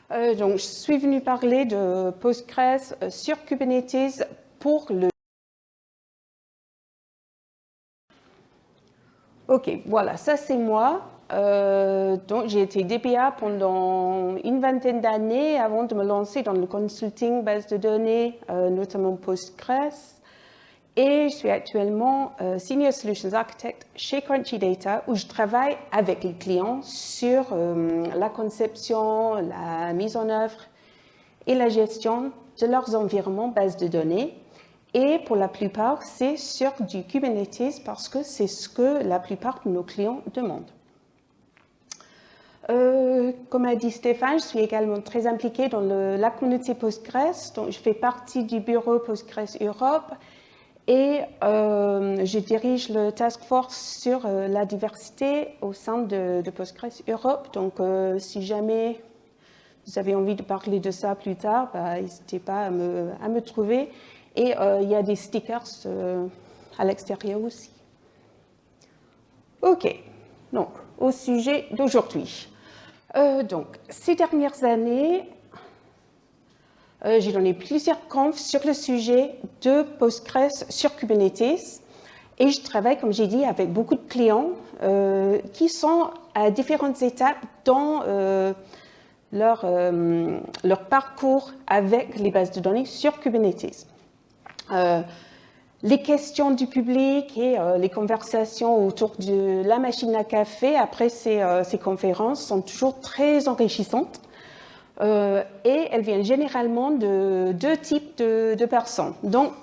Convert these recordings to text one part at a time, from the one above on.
Donc, je suis venue parler de Postgres sur Kubernetes pour le... Ok, voilà, ça c'est moi. Donc, j'ai été DBA pendant une vingtaine d'années avant de me lancer dans le consulting base de données, notamment Postgres. Et je suis actuellement Senior Solutions Architect chez Crunchy Data, où je travaille avec les clients sur la conception, la mise en œuvre et la gestion de leurs environnements base de données. Et pour la plupart, c'est sur du Kubernetes parce que c'est ce que la plupart de nos clients demandent. Comme a dit Stéphane, je suis également très impliquée dans la communauté Postgres. Donc, je fais partie du bureau Postgres Europe. Et je dirige le task force sur la diversité au sein de Postgres Europe. Donc, si jamais vous avez envie de parler de ça plus tard, n'hésitez pas à me trouver. Et il y a des stickers à l'extérieur aussi. OK, donc au sujet d'aujourd'hui. Donc, ces dernières années, j'ai donné plusieurs confs sur le sujet de Postgres sur Kubernetes et je travaille, comme j'ai dit, avec beaucoup de clients qui sont à différentes étapes dans leur parcours avec les bases de données sur Kubernetes. Les questions du public et les conversations autour de la machine à café après ces conférences sont toujours très enrichissantes. Et elles viennent généralement de deux types de personnes. Donc,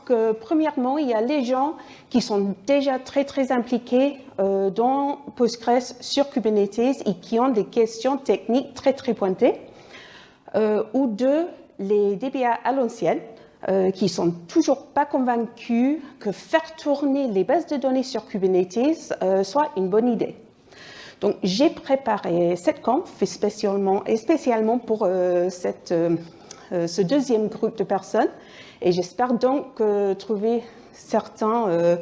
premièrement, il y a les gens qui sont déjà très impliqués dans Postgres sur Kubernetes et qui ont des questions techniques très pointées, ou deux, les DBA à l'ancienne, qui sont toujours pas convaincus que faire tourner les bases de données sur Kubernetes soit une bonne idée. Donc, j'ai préparé cette conf spécialement pour ce deuxième groupe de personnes et j'espère donc trouver certains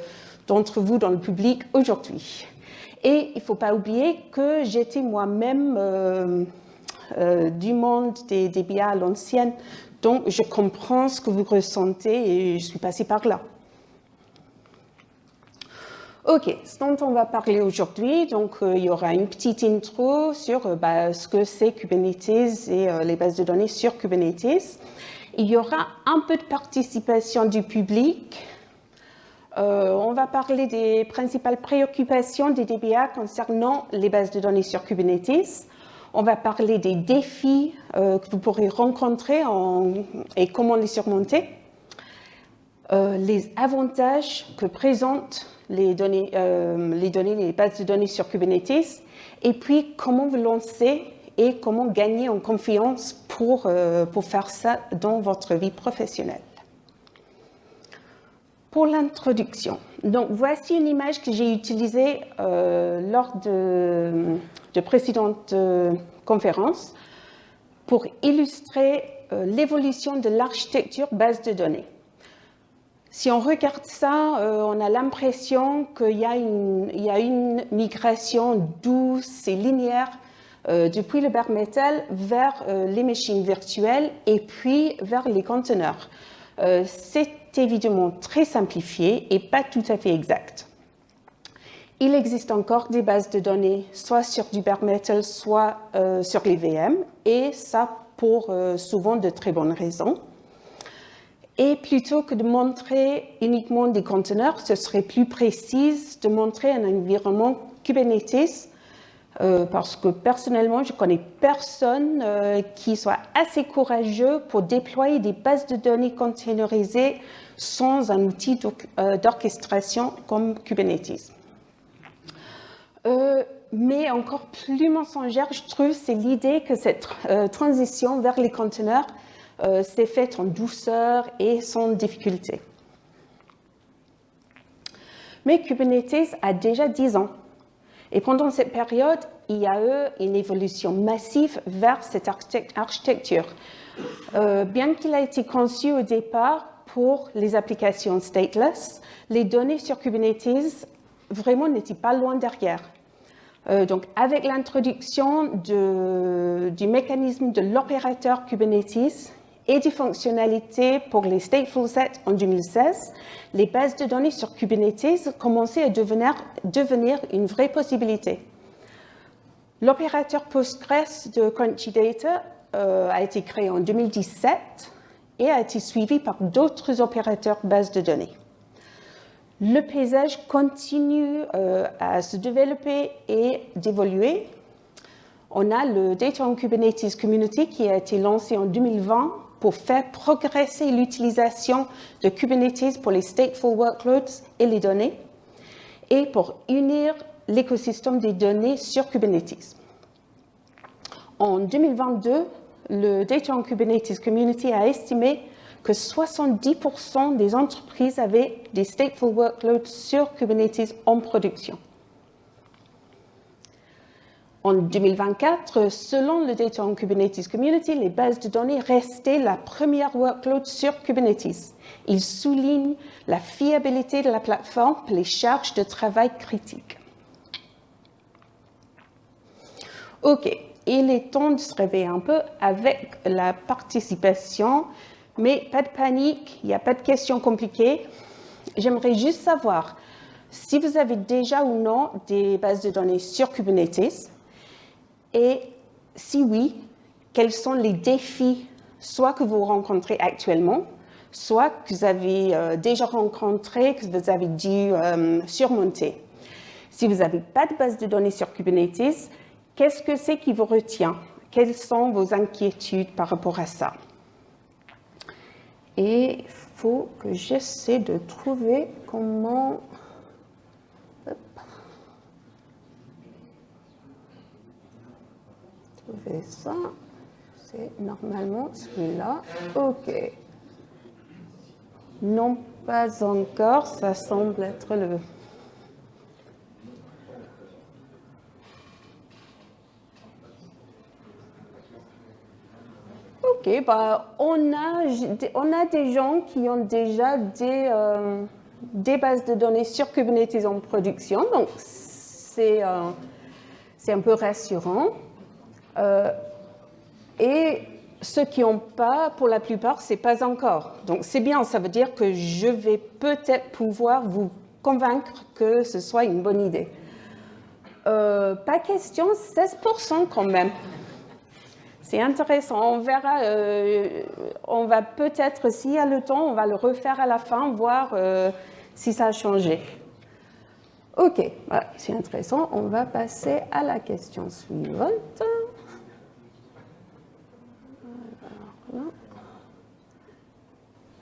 d'entre vous dans le public aujourd'hui. Et il ne faut pas oublier que j'étais moi-même du monde des DBA à l'ancienne, donc je comprends ce que vous ressentez et je suis passée par là. Ok, ce dont on va parler aujourd'hui, donc il y aura une petite intro sur ce que c'est Kubernetes et les bases de données sur Kubernetes. Il y aura un peu de participation du public. On va parler des principales préoccupations des DBA concernant les bases de données sur Kubernetes. On va parler des défis que vous pourrez rencontrer et comment les surmonter. Les avantages que présentent les bases de données sur Kubernetes, et puis comment vous lancer et comment gagner en confiance pour faire ça dans votre vie professionnelle. Pour l'introduction, donc voici une image que j'ai utilisée lors de précédentes conférences pour illustrer l'évolution de l'architecture base de données. Si on regarde ça, on a l'impression qu'il y a une migration douce et linéaire depuis le bare metal vers les machines virtuelles et puis vers les conteneurs. C'est évidemment très simplifié et pas tout à fait exact. Il existe encore des bases de données, soit sur du bare metal, soit sur les VM, et ça pour souvent de très bonnes raisons. Et plutôt que de montrer uniquement des conteneurs, ce serait plus précis de montrer un environnement Kubernetes, parce que personnellement, je ne connais personne qui soit assez courageux pour déployer des bases de données containerisées sans un outil d'orchestration comme Kubernetes. Mais encore plus mensongère, je trouve, c'est l'idée que cette transition vers les conteneurs s'est faite en douceur et sans difficulté. Mais Kubernetes a déjà 10 ans. Et pendant cette période, il y a eu une évolution massive vers cette architecture. Bien qu'il ait été conçu au départ pour les applications stateless, les données sur Kubernetes vraiment n'étaient pas loin derrière. Donc, avec l'introduction du mécanisme de l'opérateur Kubernetes et des fonctionnalités pour les stateful sets en 2016, les bases de données sur Kubernetes commençaient à devenir une vraie possibilité. L'opérateur Postgres de Crunchy Data a été créé en 2017 et a été suivi par d'autres opérateurs bases de données. Le paysage continue à se développer et d'évoluer. On a le Data on Kubernetes Community qui a été lancé en 2020 pour faire progresser l'utilisation de Kubernetes pour les stateful workloads et les données et pour unir l'écosystème des données sur Kubernetes. En 2022, le Data on Kubernetes Community a estimé que 70% des entreprises avaient des stateful workloads sur Kubernetes en production. En 2024, selon le Data on Kubernetes Community, les bases de données restaient la première workload sur Kubernetes. Il souligne la fiabilité de la plateforme pour les charges de travail critiques. OK, il est temps de se réveiller un peu avec la participation. Mais pas de panique, il n'y a pas de questions compliquées. J'aimerais juste savoir si vous avez déjà ou non des bases de données sur Kubernetes et si oui, quels sont les défis soit que vous rencontrez actuellement, soit que vous avez déjà rencontrés, que vous avez dû surmonter. Si vous n'avez pas de base de données sur Kubernetes, qu'est-ce que c'est qui vous retient? Quelles sont vos inquiétudes par rapport à ça? Et il faut que j'essaie de trouver comment... Trouver ça. C'est normalement celui-là. OK. Non, pas encore. Ça semble être le... OK, bah, on a des gens qui ont déjà des bases de données sur Kubernetes en production, donc c'est un peu rassurant. Et ceux qui n'ont pas, pour la plupart, c'est pas encore. Donc c'est bien, ça veut dire que je vais peut-être pouvoir vous convaincre que ce soit une bonne idée. Pas question, 16% quand même. C'est intéressant, on verra, on va peut-être, s'il y a le temps, on va le refaire à la fin, voir si ça a changé. OK, voilà, c'est intéressant, on va passer à la question suivante. Voilà.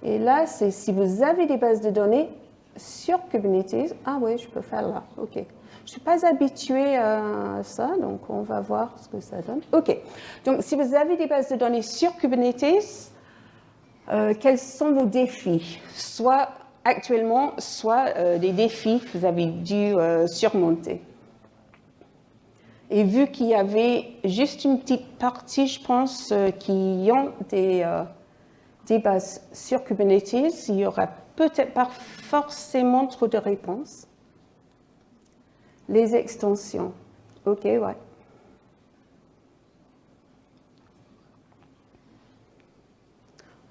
Et là, c'est si vous avez des bases de données sur Kubernetes. Ah oui, je peux faire là, OK. Je ne suis pas habituée à ça, donc on va voir ce que ça donne. OK. Donc, si vous avez des bases de données sur Kubernetes, quels sont vos défis? Soit actuellement, soit des défis que vous avez dû surmonter. Et vu qu'il y avait juste une petite partie, je pense, qui ont des bases sur Kubernetes, il n'y aura peut-être pas forcément trop de réponses. Les extensions. OK, ouais.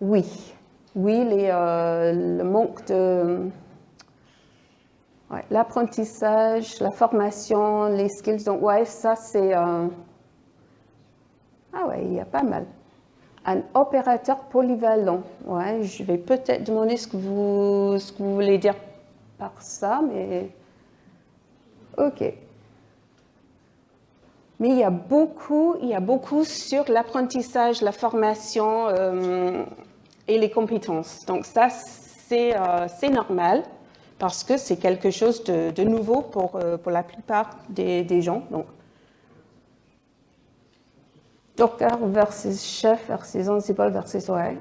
Oui. Oui, le manque de... Ouais, l'apprentissage, la formation, les skills. Donc, ouais, ça, c'est... Ah ouais, il y a pas mal. Un opérateur polyvalent. Ouais, je vais peut-être demander ce que vous voulez dire par ça, mais... OK. Mais il y a beaucoup sur l'apprentissage, la formation et les compétences. Donc ça, c'est normal parce que c'est quelque chose de nouveau pour la plupart des gens. Donc, Docker versus Chef versus Ansible versus OS.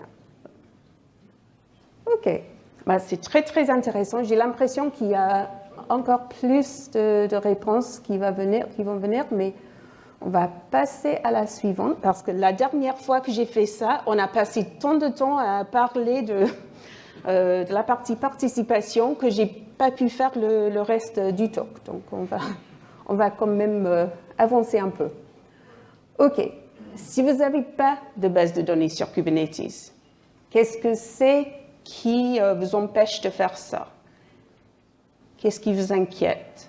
OK. Bah, c'est très, très intéressant. J'ai l'impression qu'il y a encore plus de réponses qui vont venir, mais on va passer à la suivante parce que la dernière fois que j'ai fait ça, on a passé tant de temps à parler de la partie participation que j'ai pas pu faire le reste du talk. Donc on va quand même avancer un peu. OK. Si vous n'avez pas de base de données sur Kubernetes, qu'est-ce que c'est qui vous empêche de faire ça? Qu'est-ce qui vous inquiète?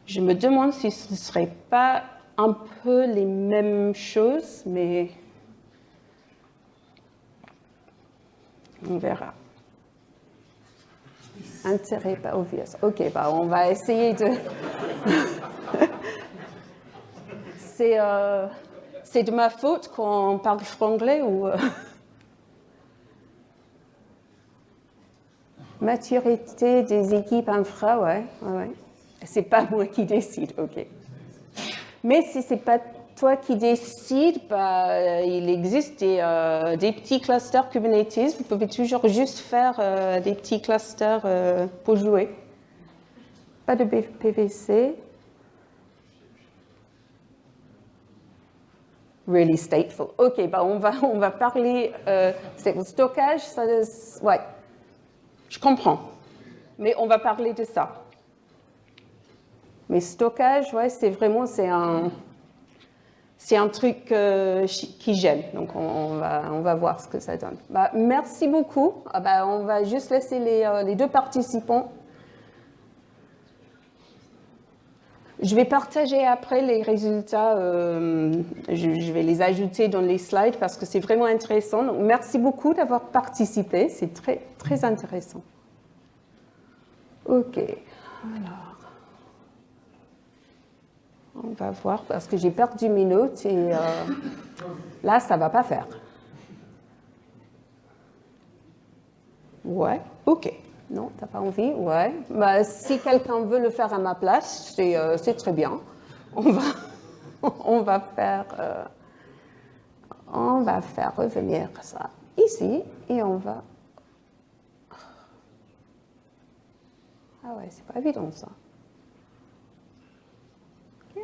Je me demande si ce ne serait pas un peu les mêmes choses, mais on verra. Intérêt pas obvious. OK, bah on va essayer de... C'est de ma faute qu'on parle franglais ou... Maturité des équipes infra, ouais. C'est pas moi qui décide, OK. Mais si c'est pas toi qui décides, bah, il existe des petits clusters Kubernetes. Vous pouvez toujours juste faire des petits clusters pour jouer. Pas de PVC. Really stateful. OK, bah on va parler stockage. Ça, ouais. Je comprends, mais on va parler de ça. Mais stockage, ouais, c'est un truc qui gêne. Donc on va voir ce que ça donne. Bah, merci beaucoup. Bah, on va juste laisser les deux participants. Je vais partager après les résultats. Je vais les ajouter dans les slides parce que c'est vraiment intéressant. Donc, merci beaucoup d'avoir participé. C'est très, très intéressant. OK. Alors, on va voir parce que j'ai perdu mes notes et là, ça ne va pas faire. Ouais, OK. Non, tu n'as pas envie? Ouais. Bah, si quelqu'un veut le faire à ma place, c'est très bien. On va faire revenir ça ici et on va... Ah ouais, c'est pas évident ça. Come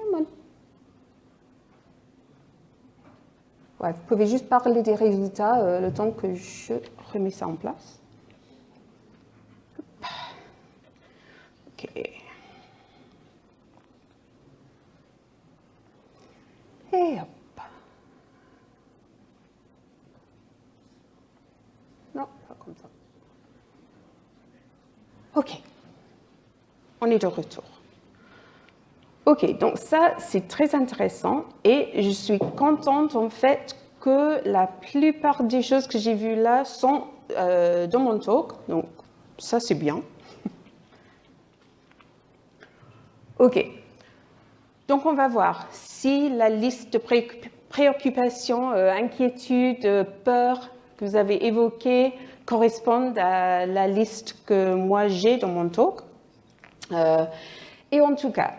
on. Ouais, vous pouvez juste parler des résultats le temps que je remets ça en place. OK. Et hop. Non, pas comme ça. OK. On est de retour. OK, donc ça, c'est très intéressant et je suis contente en fait que la plupart des choses que j'ai vues là sont dans mon talk, donc ça, c'est bien. OK. Donc, on va voir si la liste de préoccupations, inquiétudes, peurs que vous avez évoquées correspondent à la liste que moi j'ai dans mon talk. Et en tout cas,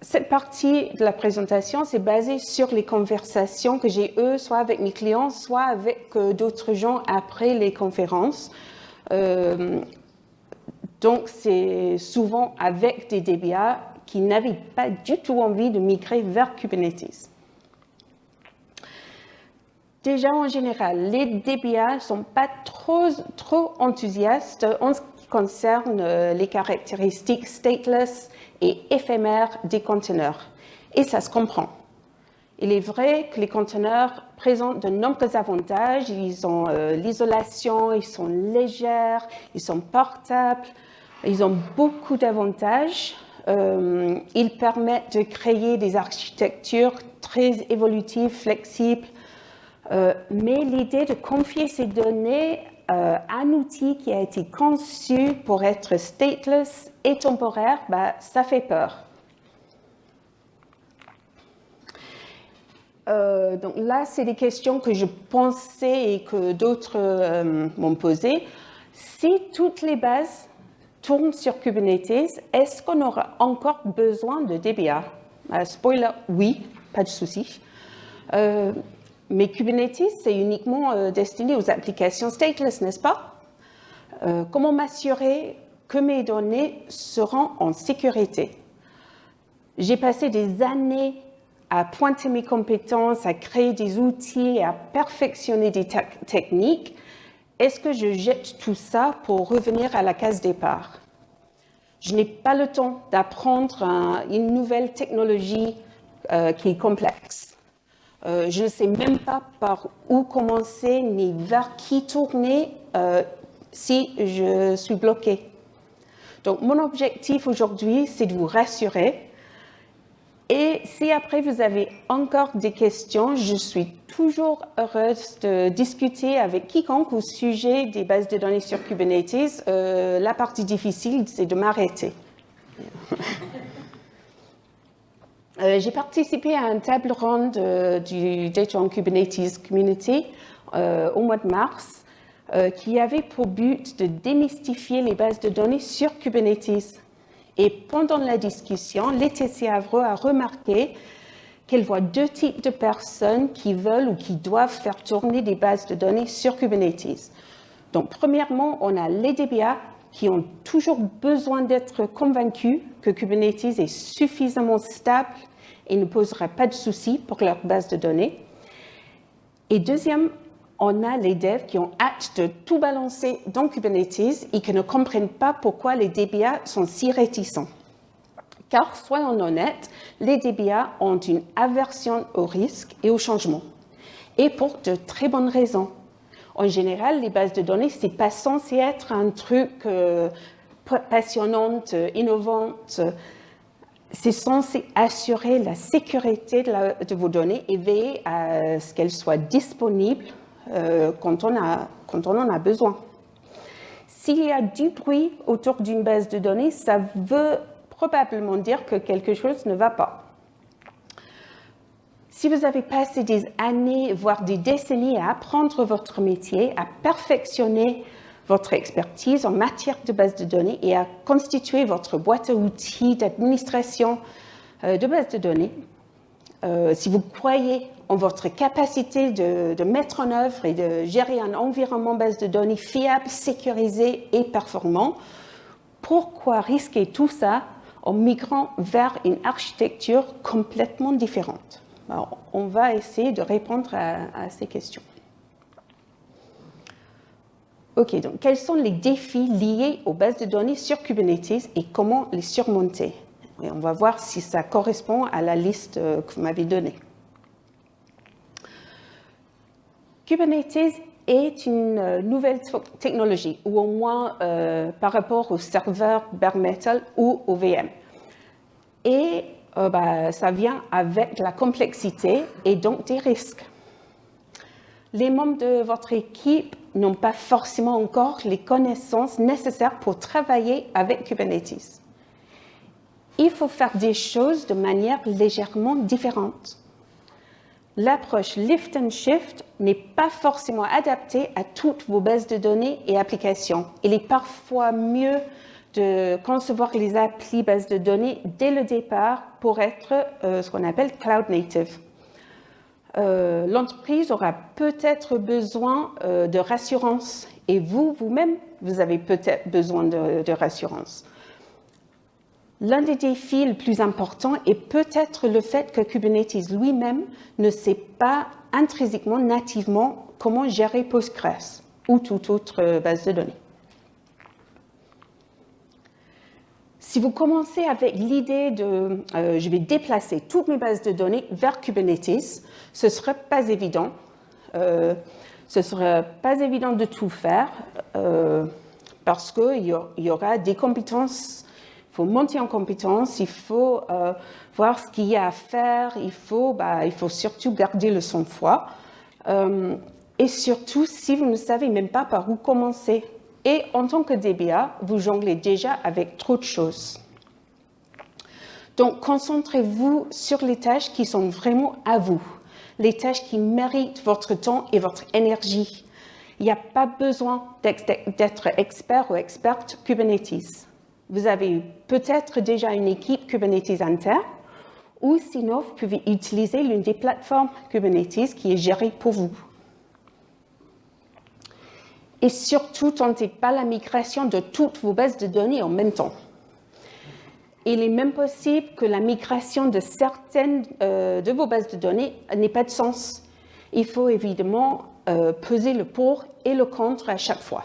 cette partie de la présentation, c'est basé sur les conversations que j'ai eues, soit avec mes clients, soit avec d'autres gens après les conférences. Donc, c'est souvent avec des DBA qui n'avaient pas du tout envie de migrer vers Kubernetes. Déjà, en général, les DBA ne sont pas trop enthousiastes en ce qui concerne les caractéristiques stateless et éphémères des conteneurs. Et ça se comprend. Il est vrai que les conteneurs présentent de nombreux avantages. Ils ont l'isolation, ils sont légers, ils sont portables, ils ont beaucoup d'avantages. Ils permettent de créer des architectures très évolutives, flexibles. Mais l'idée de confier ces données à un outil qui a été conçu pour être stateless et temporaire, bah, ça fait peur. Donc là, c'est des questions que je pensais et que d'autres m'ont posées. Si toutes les bases tournent sur Kubernetes, est-ce qu'on aura encore besoin de DBA? Spoiler, oui, pas de souci. Mais Kubernetes, c'est uniquement destiné aux applications stateless, n'est-ce pas? Comment m'assurer que mes données seront en sécurité? J'ai passé des années à pointer mes compétences, à créer des outils, à perfectionner des techniques. Est-ce que je jette tout ça pour revenir à la case départ? Je n'ai pas le temps d'apprendre une nouvelle technologie qui est complexe. Je ne sais même pas par où commencer ni vers qui tourner si je suis bloquée. Donc, mon objectif aujourd'hui, c'est de vous rassurer. Et si après vous avez encore des questions, je suis toujours heureuse de discuter avec quiconque au sujet des bases de données sur Kubernetes. La partie difficile, c'est de m'arrêter. J'ai participé à une table ronde du Data on Kubernetes Community au mois de mars qui avait pour but de démystifier les bases de données sur Kubernetes. Et pendant la discussion, Laetitia Avreux a remarqué qu'elle voit deux types de personnes qui veulent ou qui doivent faire tourner des bases de données sur Kubernetes. Donc, premièrement, on a les DBA qui ont toujours besoin d'être convaincus que Kubernetes est suffisamment stable et ne posera pas de soucis pour leur base de données. Et deuxième, on a les devs qui ont hâte de tout balancer dans Kubernetes et qui ne comprennent pas pourquoi les DBA sont si réticents. Car, soyons honnêtes, les DBA ont une aversion au risque et au changement. Et pour de très bonnes raisons. En général, les bases de données, ce n'est pas censé être un truc passionnant, innovant. C'est censé assurer la sécurité de vos données et veiller à ce qu'elles soient disponibles quand on en a besoin. S'il y a du bruit autour d'une base de données, ça veut probablement dire que quelque chose ne va pas. Si vous avez passé des années, voire des décennies à apprendre votre métier, à perfectionner votre expertise en matière de base de données et à constituer votre boîte à outils d'administration de base de données, si vous croyez en votre capacité de mettre en œuvre et de gérer un environnement base de données fiable, sécurisé et performant, pourquoi risquer tout ça en migrant vers une architecture complètement différente? Alors, on va essayer de répondre à ces questions. OK, donc quels sont les défis liés aux bases de données sur Kubernetes et comment les surmonter? Et on va voir si ça correspond à la liste que vous m'avez donnée. Kubernetes est une nouvelle technologie, ou au moins par rapport au serveur bare metal ou au VM. Et ça vient avec la complexité et donc des risques. Les membres de votre équipe n'ont pas forcément encore les connaissances nécessaires pour travailler avec Kubernetes. Il faut faire des choses de manière légèrement différente. L'approche lift and shift n'est pas forcément adaptée à toutes vos bases de données et applications. Il est parfois mieux de concevoir les applis bases de données dès le départ pour être ce qu'on appelle cloud native. L'entreprise aura peut-être besoin de rassurance et vous-même, vous avez peut-être besoin de rassurance. L'un des défis les plus importants est peut-être le fait que Kubernetes lui-même ne sait pas intrinsèquement, nativement, comment gérer Postgres ou toute autre base de données. Si vous commencez avec l'idée de je vais déplacer toutes mes bases de données vers Kubernetes, ce ne sera pas évident. Ce ne sera pas évident de tout faire parce qu'il y aura des compétences. Il faut monter en compétences, il faut voir ce qu'il y a à faire, il faut surtout garder le sang-froid. Et surtout, si vous ne savez même pas par où commencer. Et en tant que DBA, vous jonglez déjà avec trop de choses. Donc, concentrez-vous sur les tâches qui sont vraiment à vous, les tâches qui méritent votre temps et votre énergie. Il n'y a pas besoin d'être expert ou experte Kubernetes. Vous avez peut-être déjà une équipe Kubernetes interne, ou sinon, vous pouvez utiliser l'une des plateformes Kubernetes qui est gérée pour vous. Et surtout, tentez pas la migration de toutes vos bases de données en même temps. Il est même possible que la migration de certaines de vos bases de données n'ait pas de sens. Il faut évidemment peser le pour et le contre à chaque fois.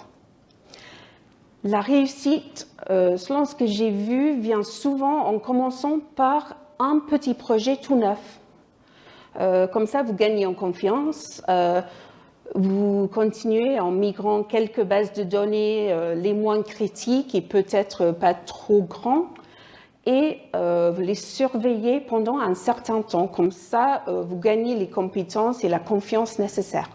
La réussite, selon ce que j'ai vu, vient souvent en commençant par un petit projet tout neuf. Comme ça, vous gagnez en confiance. Vous continuez en migrant quelques bases de données les moins critiques et peut-être pas trop grands, et vous les surveillez pendant un certain temps. Comme ça, vous gagnez les compétences et la confiance nécessaires.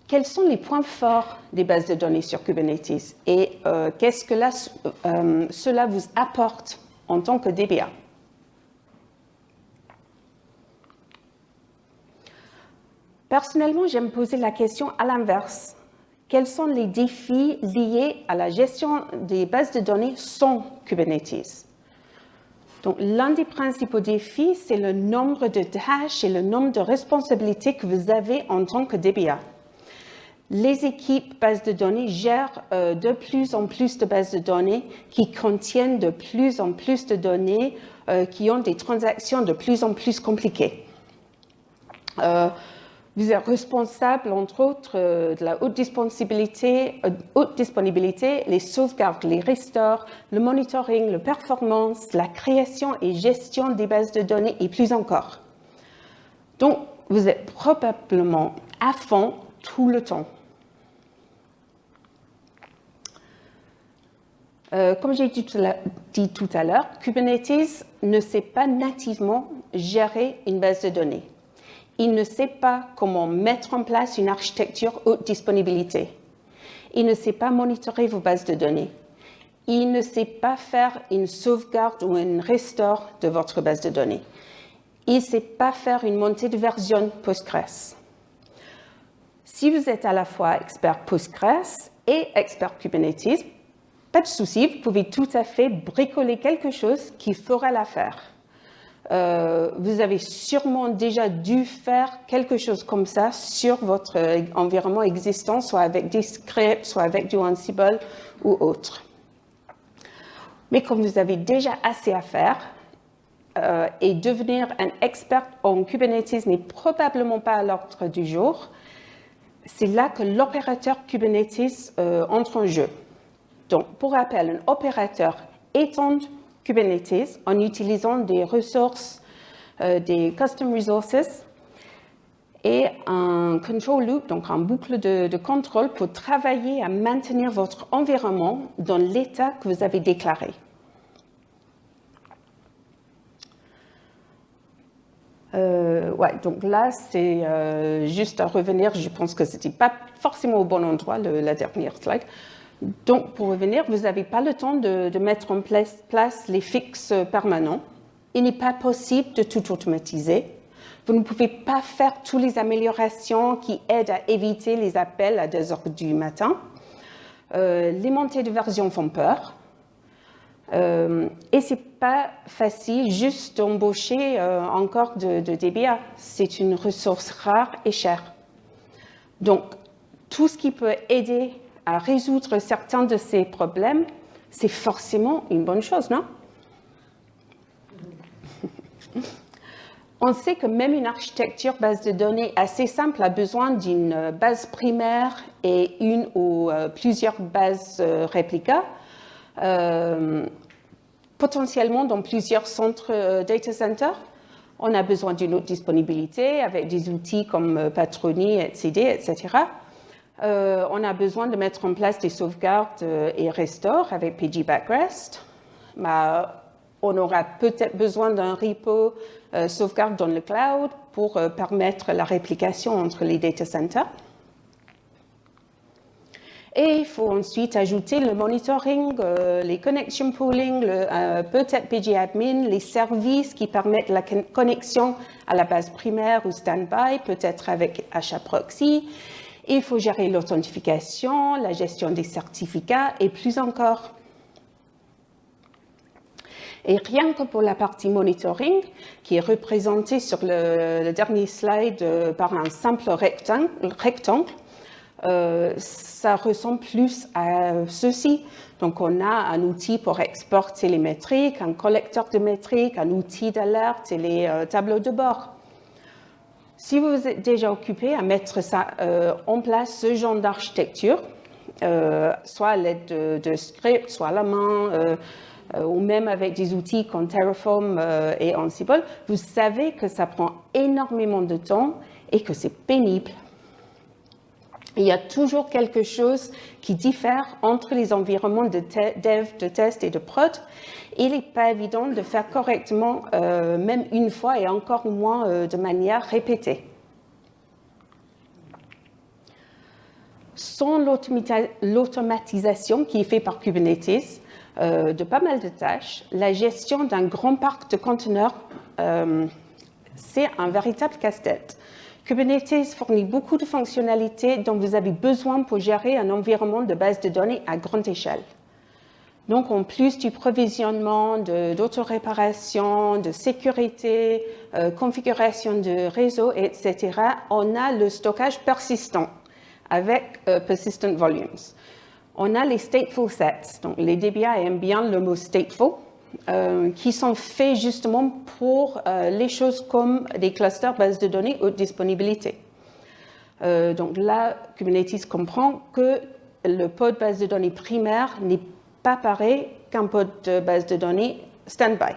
Quels sont les points forts des bases de données sur Kubernetes et qu'est-ce que cela vous apporte en tant que DBA? Personnellement, j'aime poser la question à l'inverse. Quels sont les défis liés à la gestion des bases de données sans Kubernetes? Donc, l'un des principaux défis, c'est le nombre de tâches et le nombre de responsabilités que vous avez en tant que DBA. Les équipes bases de données gèrent de plus en plus de bases de données qui contiennent de plus en plus de données qui ont des transactions de plus en plus compliquées. Vous êtes responsable, entre autres, de la haute disponibilité, les sauvegardes, les restores, le monitoring, la performance, la création et gestion des bases de données et plus encore. Donc, vous êtes probablement à fond tout le temps. Comme j'ai dit tout à l'heure, Kubernetes ne sait pas nativement gérer une base de données. Il ne sait pas comment mettre en place une architecture haute disponibilité. Il ne sait pas monitorer vos bases de données. Il ne sait pas faire une sauvegarde ou une restore de votre base de données. Il ne sait pas faire une montée de version Postgres. Si vous êtes à la fois expert Postgres et expert Kubernetes, pas de souci, vous pouvez tout à fait bricoler quelque chose qui fera l'affaire. Vous avez sûrement déjà dû faire quelque chose comme ça sur votre environnement existant, soit avec des scripts, soit avec du Ansible ou autre. Mais comme vous avez déjà assez à faire, et devenir un expert en Kubernetes n'est probablement pas à l'ordre du jour, c'est là que l'opérateur Kubernetes entre en jeu. Donc, pour rappel, un opérateur étend Kubernetes en utilisant des ressources, des custom resources et un control loop, donc un boucle de contrôle pour travailler à maintenir votre environnement dans l'état que vous avez déclaré. Donc là, c'est juste à revenir, je pense que ce n'était pas forcément au bon endroit, la dernière slide. Donc, pour revenir, vous n'avez pas le temps de mettre en place les fixes permanents. Il n'est pas possible de tout automatiser. Vous ne pouvez pas faire toutes les améliorations qui aident à éviter les appels à 2 heures du matin. Les montées de version font peur. Et ce n'est pas facile juste d'embaucher encore de DBA. C'est une ressource rare et chère. Donc, tout ce qui peut aider à résoudre certains de ces problèmes, c'est forcément une bonne chose, non? On sait que même une architecture base de données assez simple a besoin d'une base primaire et une ou plusieurs bases réplicas, potentiellement dans plusieurs centres data centers. On a besoin d'une haute disponibilité avec des outils comme Patroni, etcd, etc. On a besoin de mettre en place des sauvegardes et restore avec pgback rest. On aura peut-être besoin d'un repo sauvegarde dans le cloud pour permettre la réplication entre les data centers. Et il faut ensuite ajouter le monitoring, les connection pooling, peut-être pgadmin, les services qui permettent la connexion à la base primaire ou standby, peut-être avec HAProxy. Il faut gérer l'authentification, la gestion des certificats et plus encore. Et rien que pour la partie monitoring, qui est représentée sur le dernier slide par un simple rectangle, ça ressemble plus à ceci. Donc, on a un outil pour exporter les métriques, un collecteur de métriques, un outil d'alerte et les tableaux de bord. Si vous êtes déjà occupé à mettre ça en place, ce genre d'architecture, soit à l'aide de scripts, soit à la main, ou même avec des outils comme Terraform et Ansible, vous savez que ça prend énormément de temps et que c'est pénible. Il y a toujours quelque chose qui diffère entre les environnements de dev, de test et de prod. Il n'est pas évident de faire correctement, même une fois et encore moins de manière répétée. Sans l'automatisation qui est faite par Kubernetes de pas mal de tâches, la gestion d'un grand parc de conteneurs, c'est un véritable casse-tête. Kubernetes fournit beaucoup de fonctionnalités dont vous avez besoin pour gérer un environnement de base de données à grande échelle. Donc, en plus du provisionnement, d'autoréparation, de sécurité, configuration de réseau, etc., on a le stockage persistant avec persistent volumes. On a les stateful sets, donc les DBA aiment bien le mot stateful, qui sont faits justement pour les choses comme des clusters bases de données haute disponibilité. Donc là, Kubernetes comprend que le pod base de données primaire n'est pas pareil qu'un pod de base de données standby.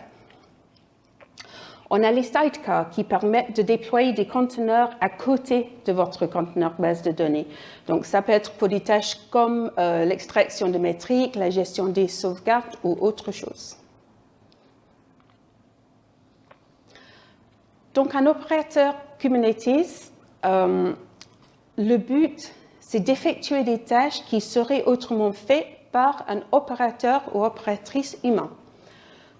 On a les sidecars qui permettent de déployer des conteneurs à côté de votre conteneur base de données. Donc, ça peut être pour des tâches comme l'extraction de métriques, la gestion des sauvegardes ou autre chose. Donc, un opérateur Kubernetes, le but, c'est d'effectuer des tâches qui seraient autrement faites par un opérateur ou opératrice humain.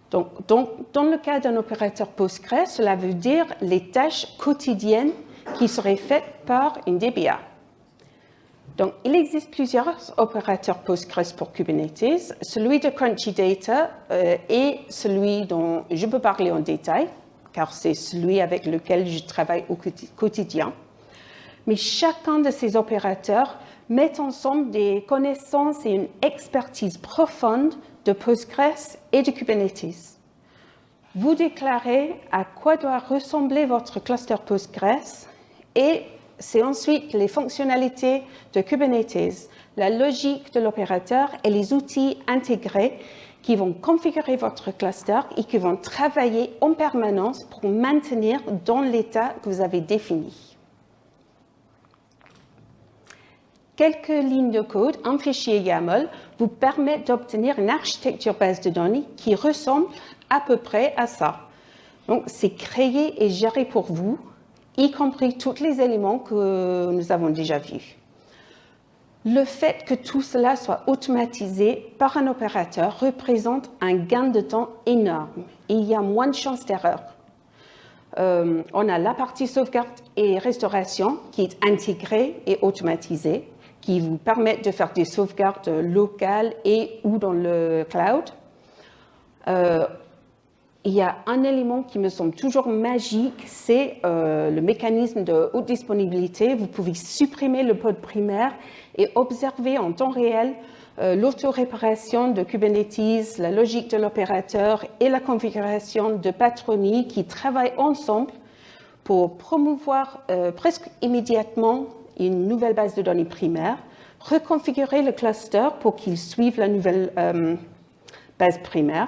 Donc, dans le cas d'un opérateur Postgres, cela veut dire les tâches quotidiennes qui seraient faites par une DBA. Donc, il existe plusieurs opérateurs Postgres pour Kubernetes. Celui de Crunchy Data est celui dont je peux parler en détail, car c'est celui avec lequel je travaille au quotidien. Mais chacun de ces opérateurs met ensemble des connaissances et une expertise profonde de Postgres et de Kubernetes. Vous déclarez à quoi doit ressembler votre cluster Postgres et c'est ensuite les fonctionnalités de Kubernetes, la logique de l'opérateur et les outils intégrés qui vont configurer votre cluster et qui vont travailler en permanence pour maintenir dans l'état que vous avez défini. Quelques lignes de code, un fichier YAML, vous permettent d'obtenir une architecture base de données qui ressemble à peu près à ça. Donc, c'est créé et géré pour vous, y compris tous les éléments que nous avons déjà vus. Le fait que tout cela soit automatisé par un opérateur représente un gain de temps énorme. Il y a moins de chances d'erreur. On a la partie sauvegarde et restauration qui est intégrée et automatisée, qui vous permettent de faire des sauvegardes locales et ou dans le cloud. Il y a un élément qui me semble toujours magique, c'est le mécanisme de haute disponibilité. Vous pouvez supprimer le pod primaire et observer en temps réel l'auto-réparation de Kubernetes, la logique de l'opérateur et la configuration de patronnie qui travaillent ensemble pour promouvoir presque immédiatement une nouvelle base de données primaire, reconfigurer le cluster pour qu'il suive la nouvelle base primaire,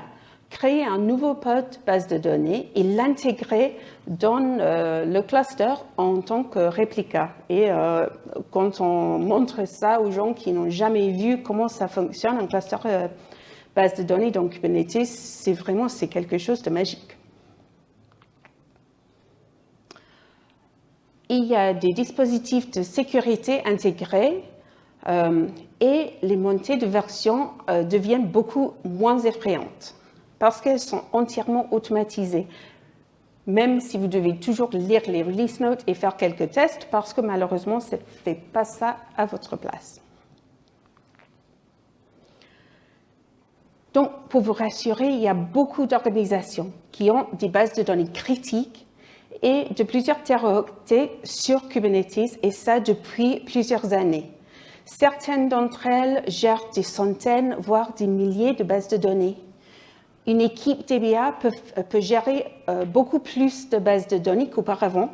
créer un nouveau pod base de données et l'intégrer dans le cluster en tant que réplica. Et quand on montre ça aux gens qui n'ont jamais vu comment ça fonctionne, un cluster base de données dans Kubernetes, c'est quelque chose de magique. Il y a des dispositifs de sécurité intégrés et les montées de version deviennent beaucoup moins effrayantes parce qu'elles sont entièrement automatisées, même si vous devez toujours lire les release notes et faire quelques tests parce que malheureusement, ça ne fait pas ça à votre place. Donc, pour vous rassurer, il y a beaucoup d'organisations qui ont des bases de données critiques et de plusieurs teraoctets sur Kubernetes, et ça depuis plusieurs années. Certaines d'entre elles gèrent des centaines, voire des milliers de bases de données. Une équipe DBA peut gérer beaucoup plus de bases de données qu'auparavant,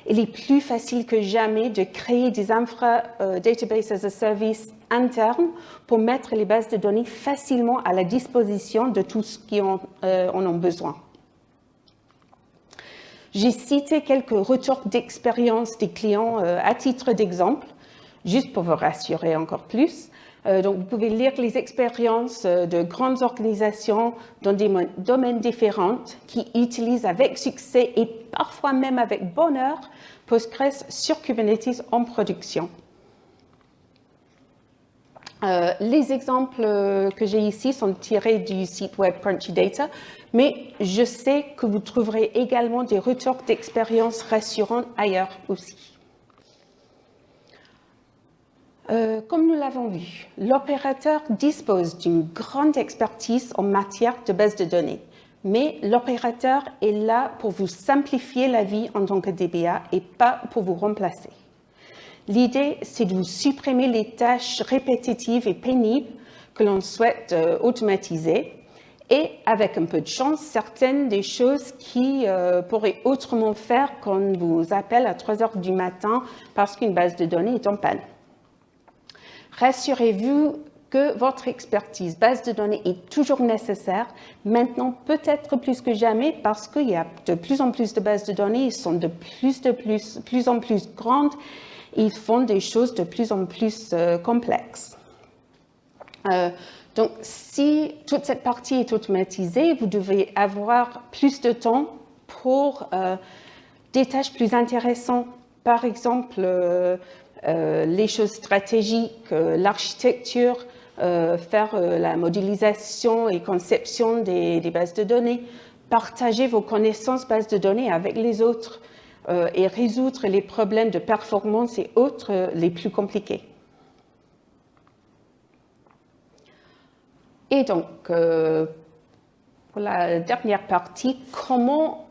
il est plus facile que jamais de créer des database as a service internes pour mettre les bases de données facilement à la disposition de tous qui en ont besoin. J'ai cité quelques retours d'expérience des clients à titre d'exemple, juste pour vous rassurer encore plus. Donc, vous pouvez lire les expériences de grandes organisations dans des domaines différents qui utilisent avec succès et parfois même avec bonheur Postgres sur Kubernetes en production. Les exemples que j'ai ici sont tirés du site web Crunchy Data, mais je sais que vous trouverez également des retours d'expérience rassurants ailleurs aussi. Comme nous l'avons vu, l'opérateur dispose d'une grande expertise en matière de base de données, mais l'opérateur est là pour vous simplifier la vie en tant que DBA et pas pour vous remplacer. L'idée, c'est de vous supprimer les tâches répétitives et pénibles que l'on souhaite automatiser et, avec un peu de chance, certaines des choses qui pourraient autrement faire qu'on vous appelle à 3 heures du matin parce qu'une base de données est en panne. Rassurez-vous que votre expertise base de données est toujours nécessaire, maintenant peut-être plus que jamais parce qu'il y a de plus en plus de bases de données, ils sont de plus en plus grandes, ils font des choses de plus en plus complexes. Donc, si toute cette partie est automatisée, vous devez avoir plus de temps pour des tâches plus intéressantes. Par exemple, les choses stratégiques, l'architecture, faire la modélisation et conception des bases de données, partager vos connaissances bases de données avec les autres et résoudre les problèmes de performance et autres les plus compliqués. Et donc, pour la dernière partie, comment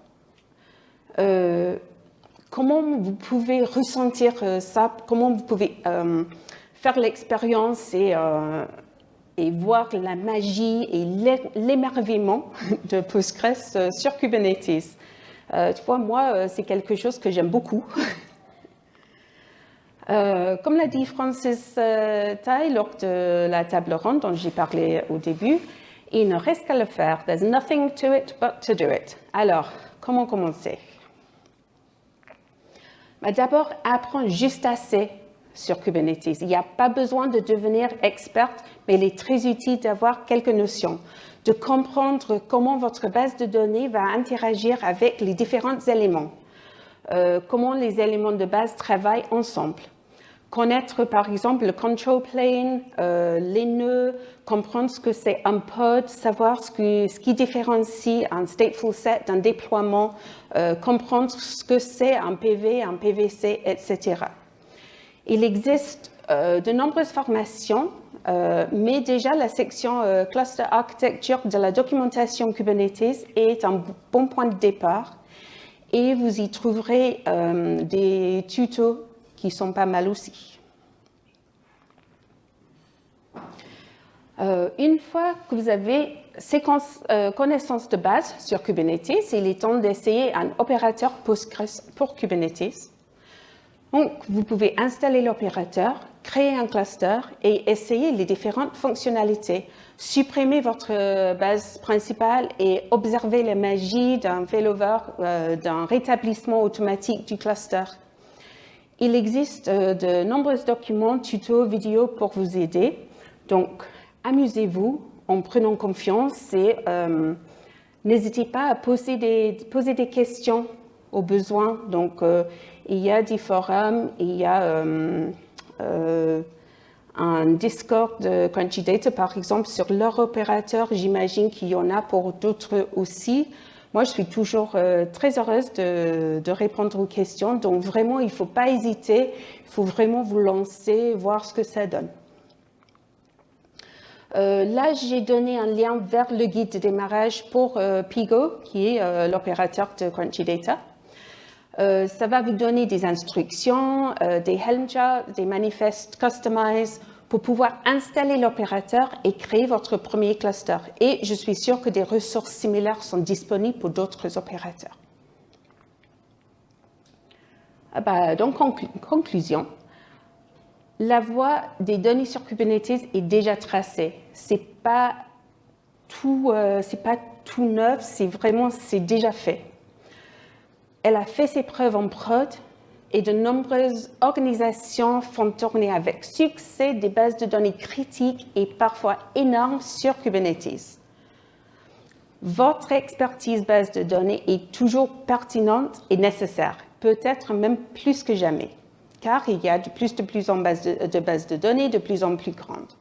vous pouvez ressentir ça, comment vous pouvez faire l'expérience et voir la magie et l'émerveillement de Postgres sur Kubernetes. Tu vois, moi, c'est quelque chose que j'aime beaucoup. Comme l'a dit Francis Tai lors de la table ronde dont j'ai parlé au début, il ne reste qu'à le faire. There's nothing to it but to do it. Alors, comment commencer? D'abord, apprends juste assez sur Kubernetes. Il n'y a pas besoin de devenir experte, mais il est très utile d'avoir quelques notions, de comprendre comment votre base de données va interagir avec les différents éléments, comment les éléments de base travaillent ensemble. Connaître par exemple le control plane, les nœuds, comprendre ce que c'est un pod, savoir ce qui différencie un stateful set d'un déploiement, comprendre ce que c'est un PV, un PVC, etc. Il existe de nombreuses formations, mais déjà la section Cluster Architecture de la documentation Kubernetes est un bon point de départ et vous y trouverez des tutos qui sont pas mal aussi. Une fois que vous avez ces connaissances de base sur Kubernetes, il est temps d'essayer un opérateur Postgres pour Kubernetes. Donc, vous pouvez installer l'opérateur, créer un cluster et essayer les différentes fonctionnalités. Supprimer votre base principale et observer la magie d'un failover, d'un rétablissement automatique du cluster. Il existe de nombreux documents, tutos, vidéos pour vous aider. Donc, amusez-vous en prenant confiance et n'hésitez pas à poser des questions au besoin. Donc, il y a des forums, il y a un Discord de Crunchy Data, par exemple, sur leur opérateur. J'imagine qu'il y en a pour d'autres aussi. Moi, je suis toujours très heureuse de répondre aux questions. Donc, vraiment, il ne faut pas hésiter. Il faut vraiment vous lancer, voir ce que ça donne. Là, j'ai donné un lien vers le guide de démarrage pour Pigo, qui est l'opérateur de Crunchy Data. Ça va vous donner des instructions, des Helm charts, des manifestes customize pour pouvoir installer l'opérateur et créer votre premier cluster. Et je suis sûre que des ressources similaires sont disponibles pour d'autres opérateurs. Donc, en conclusion, la voie des données sur Kubernetes est déjà tracée. C'est pas tout neuf, c'est déjà fait. Elle a fait ses preuves en prod et de nombreuses organisations font tourner avec succès des bases de données critiques et parfois énormes sur Kubernetes. Votre expertise base de données est toujours pertinente et nécessaire, peut-être même plus que jamais, car il y a de plus en bases de données de plus en plus grandes.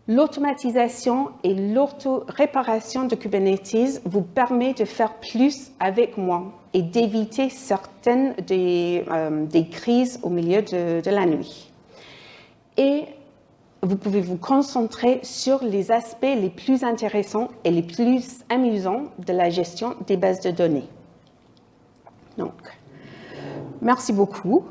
L'automatisation et l'auto-réparation de Kubernetes vous permet de faire plus avec moins et d'éviter certaines des crises au milieu de la nuit. Et vous pouvez vous concentrer sur les aspects les plus intéressants et les plus amusants de la gestion des bases de données. Donc, merci beaucoup.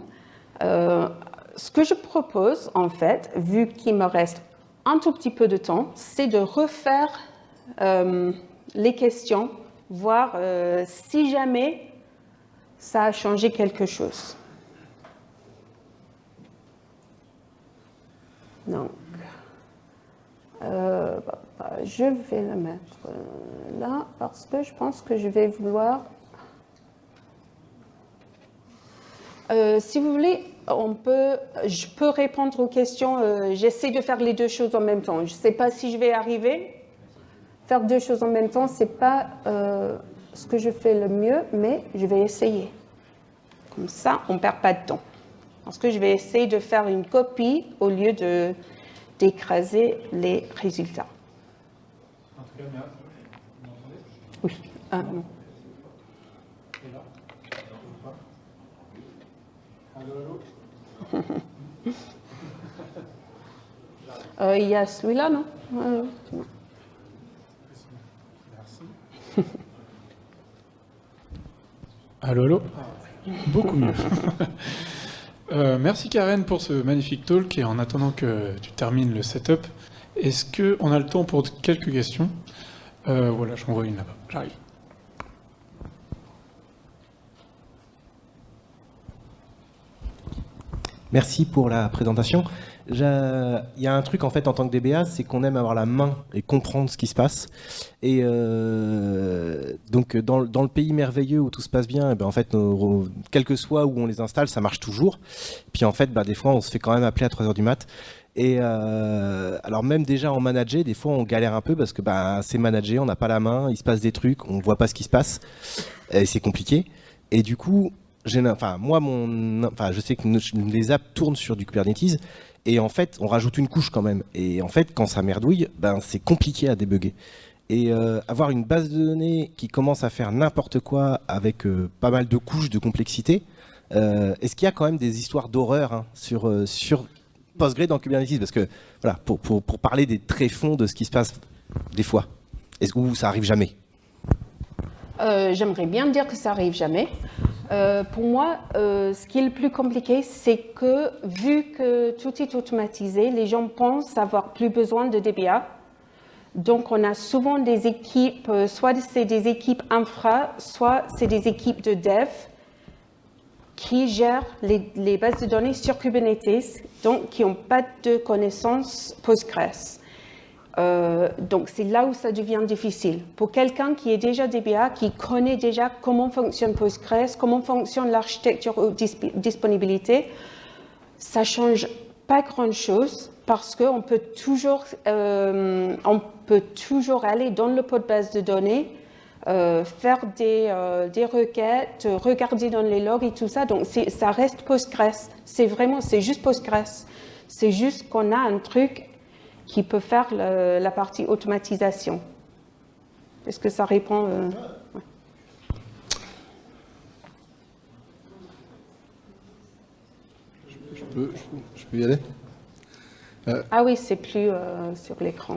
Ce que je propose, en fait, vu qu'il me reste un tout petit peu de temps, c'est de refaire les questions, voir si jamais ça a changé quelque chose. Donc, je vais le mettre là parce que je pense que je vais vouloir... si vous voulez, je peux répondre aux questions. J'essaie de faire les deux choses en même temps. Je ne sais pas si je vais arriver. Faire deux choses en même temps, ce n'est pas ce que je fais le mieux, mais je vais essayer. Comme ça, on ne perd pas de temps. Parce que je vais essayer de faire une copie au lieu d'écraser les résultats. En tout cas, merci. Vous m'entendez ? Oui. Non. Et là ? Allô, allô ? Il y a celui-là, non ? Non. Merci. Allô, allô ? Beaucoup mieux. Merci Karen pour ce magnifique talk et en attendant que tu termines le setup, est-ce qu'on a le temps pour quelques questions ? Voilà, j'en vois une là-bas, j'arrive. Merci pour la présentation. Il y a un truc en fait en tant que DBA, c'est qu'on aime avoir la main et comprendre ce qui se passe. Et donc dans le pays merveilleux où tout se passe bien, et ben en fait, quel que soit où on les installe, ça marche toujours. Puis en fait, des fois, on se fait quand même appeler à 3h du mat'. Et alors même déjà en manager, des fois on galère un peu parce que c'est managé, on n'a pas la main, il se passe des trucs, on voit pas ce qui se passe, et c'est compliqué. Et du coup, je sais que les apps tournent sur du Kubernetes. Et en fait, on rajoute une couche quand même. Et en fait, quand ça merdouille, c'est compliqué à débugger. Et avoir une base de données qui commence à faire n'importe quoi avec pas mal de couches de complexité, est-ce qu'il y a quand même des histoires d'horreur sur Postgre dans Kubernetes ? Parce que, voilà, pour parler des tréfonds de ce qui se passe des fois, où ça arrive jamais. J'aimerais bien dire que ça arrive jamais. Pour moi, ce qui est le plus compliqué, c'est que vu que tout est automatisé, les gens pensent avoir plus besoin de DBA. Donc, on a souvent des équipes, soit c'est des équipes infra, soit c'est des équipes de dev qui gèrent les bases de données sur Kubernetes, donc qui n'ont pas de connaissances Postgres. Donc, c'est là où ça devient difficile. Pour quelqu'un qui est déjà DBA, qui connaît déjà comment fonctionne Postgres, comment fonctionne l'architecture ou disponibilité, ça ne change pas grand-chose parce qu'on peut toujours aller dans le pod base de données, faire des requêtes, regarder dans les logs et tout ça. Donc, ça reste Postgres. C'est juste Postgres. C'est juste qu'on a un truc qui peut faire la partie automatisation. Est-ce que ça répond ouais. Je peux y aller ? Ah oui, c'est plus sur l'écran.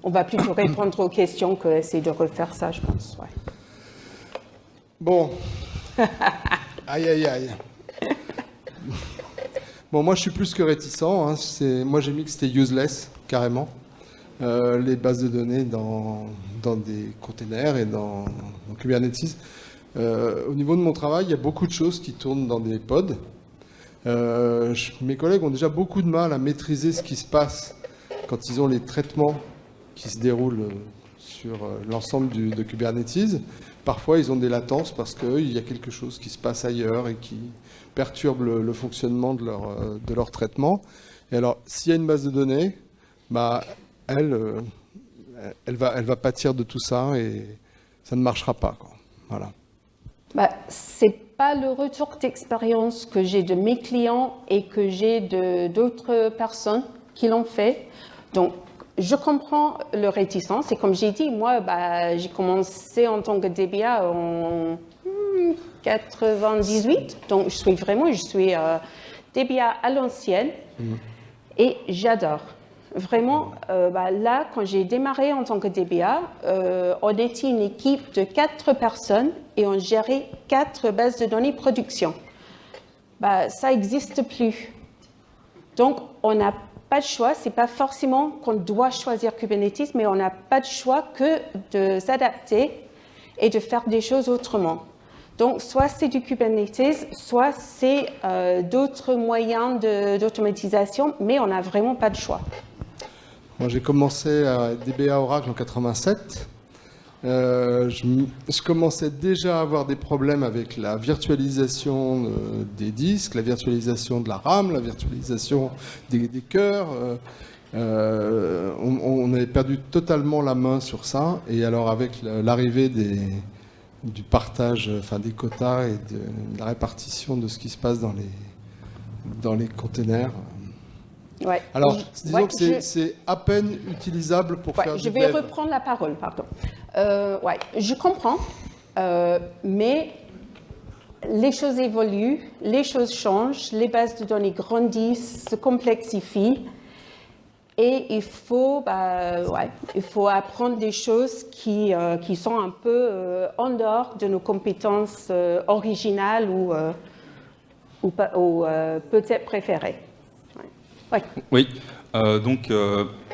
On va plutôt répondre aux questions que essayer de refaire ça, je pense. Ouais. Bon. Aïe, aïe, aïe. Bon, moi, je suis plus que réticent. Moi, j'ai mis que c'était useless, carrément. Les bases de données dans des containers et dans Kubernetes. Au niveau de mon travail, il y a beaucoup de choses qui tournent dans des pods. Mes collègues ont déjà beaucoup de mal à maîtriser ce qui se passe quand ils ont les traitements qui se déroulent sur l'ensemble de Kubernetes. Parfois, ils ont des latences parce qu'il y a quelque chose qui se passe ailleurs et qui perturbe le fonctionnement de leur traitement. Et alors, s'il y a une base de données, bah, elle va pâtir de tout ça et ça ne marchera pas, quoi. Voilà. Bah, c'est pas le retour d'expérience que j'ai de mes clients et que j'ai d'autres personnes qui l'ont fait. Donc, je comprends leur réticence. Et comme j'ai dit, moi, bah, j'ai commencé en tant que DBA en 98. Donc, je suis DBA à l'ancienne et j'adore. Vraiment, bah, là, quand j'ai démarré en tant que DBA, on était une équipe de 4 personnes et on gérait 4 bases de données production. Bah, ça n'existe plus. Donc, on n'a pas de choix. Ce n'est pas forcément qu'on doit choisir Kubernetes, mais on n'a pas de choix que de s'adapter et de faire des choses autrement. Donc, soit c'est du Kubernetes, soit c'est d'autres moyens d'automatisation, mais on n'a vraiment pas de choix. Moi, j'ai commencé à DBA Oracle en 87. Je commençais déjà à avoir des problèmes avec la virtualisation des disques, la virtualisation de la RAM, la virtualisation des cœurs. On avait perdu totalement la main sur ça. Et alors, avec l'arrivée du partage, enfin des quotas et de la répartition de ce qui se passe dans les containers. Ouais. Alors, disons que c'est à peine utilisable pour faire du Je vais reprendre la parole, pardon. Je comprends, mais les choses évoluent, les choses changent, les bases de données grandissent, se complexifient, et il faut apprendre des choses qui sont un peu en dehors de nos compétences originales ou peut-être préférées. Ouais. Oui, donc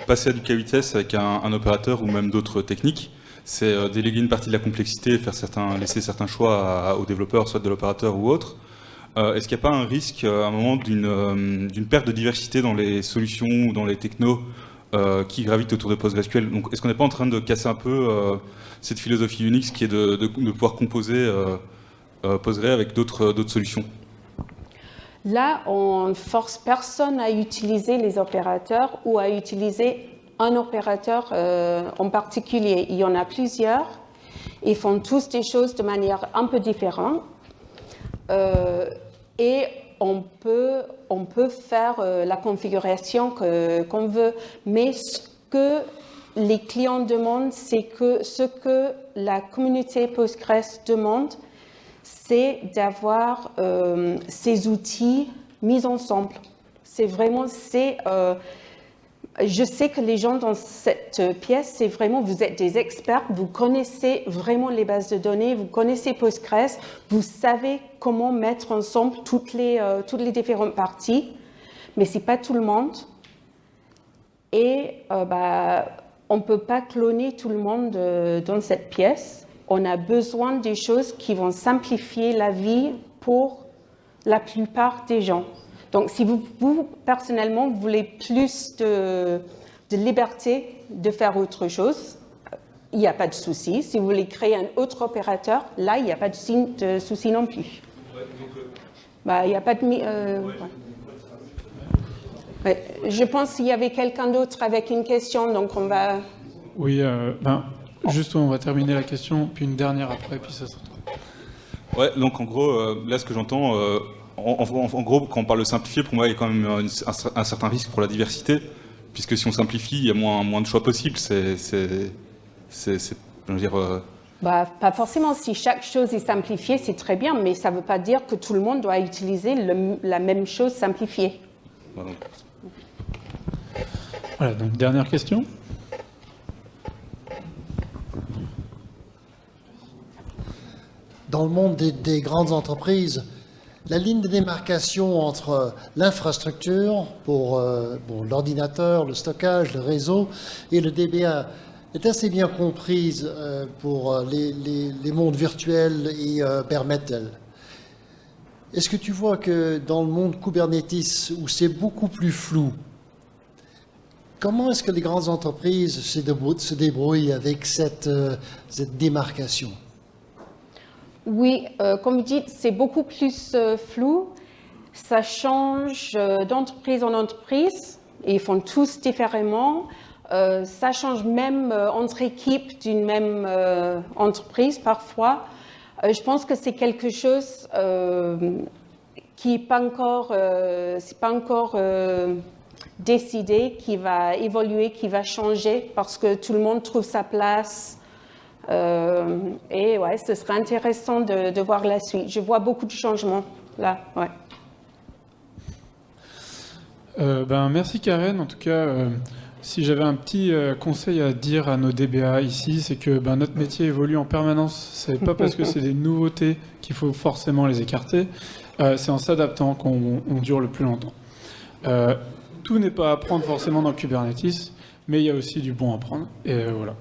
passer à du K8S avec un opérateur ou même d'autres techniques, c'est déléguer une partie de la complexité et laisser certains choix aux développeurs, soit de l'opérateur ou autre. Est-ce qu'il n'y a pas un risque à un moment d'une perte de diversité dans les solutions ou dans les technos qui gravitent autour de PostgreSQL? Donc, est-ce qu'on n'est pas en train de casser un peu cette philosophie Unix qui est de pouvoir composer Postgre avec d'autres solutions? Là, on ne force personne à utiliser les opérateurs ou à utiliser un opérateur en particulier. Il y en a plusieurs. Ils font tous des choses de manière un peu différente. Et on peut faire la configuration qu'on veut. Mais ce que les clients demandent, c'est que ce que la communauté Postgres demande, c'est d'avoir ces outils mis ensemble. C'est vraiment, je sais que les gens dans cette pièce, c'est vraiment, vous êtes des experts, vous connaissez vraiment les bases de données, vous connaissez Postgres, vous savez comment mettre ensemble toutes les différentes parties, mais c'est pas tout le monde. Et on ne peut pas cloner tout le monde dans cette pièce. On a besoin des choses qui vont simplifier la vie pour la plupart des gens. Donc, si vous personnellement, vous voulez plus de liberté de faire autre chose, il n'y a pas de souci. Si vous voulez créer un autre opérateur, là, il n'y a pas de souci non plus. Il n'y a pas de... Je pense qu'il y avait quelqu'un d'autre avec une question, donc on va... Oui, juste on va terminer la question, puis une dernière après, puis ça sera tout. Ouais, donc en gros, là ce que j'entends, en gros, quand on parle de simplifier, pour moi il y a quand même un certain risque pour la diversité, puisque si on simplifie, il y a moins de choix possibles. Je veux dire... pas forcément. Si chaque chose est simplifiée, c'est très bien, mais ça ne veut pas dire que tout le monde doit utiliser la même chose simplifiée. Voilà, donc dernière question. Dans le monde des grandes entreprises, la ligne de démarcation entre l'infrastructure pour l'ordinateur, le stockage, le réseau et le DBA, est assez bien comprise pour les mondes virtuels et bare metal. Est-ce que tu vois que dans le monde Kubernetes, où c'est beaucoup plus flou, comment est-ce que les grandes entreprises se débrouillent avec cette démarcation? Oui, comme vous dites, c'est beaucoup plus flou. Ça change d'entreprise en entreprise. Ils font tous différemment. Ça change même entre équipes d'une même entreprise parfois. Je pense que c'est quelque chose qui n'est pas encore décidé, qui va évoluer, qui va changer parce que tout le monde trouve sa place. Et ouais, ce serait intéressant de voir la suite. Je vois beaucoup de changements là. Ouais. Merci Karen. En tout cas, si j'avais un petit conseil à dire à nos DBA ici, c'est que notre métier évolue en permanence. C'est pas parce que c'est des nouveautés qu'il faut forcément les écarter. C'est en s'adaptant qu'on dure le plus longtemps. Tout n'est pas à apprendre forcément dans Kubernetes, mais il y a aussi du bon à prendre. Et voilà.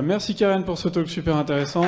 Merci Karen pour ce talk super intéressant.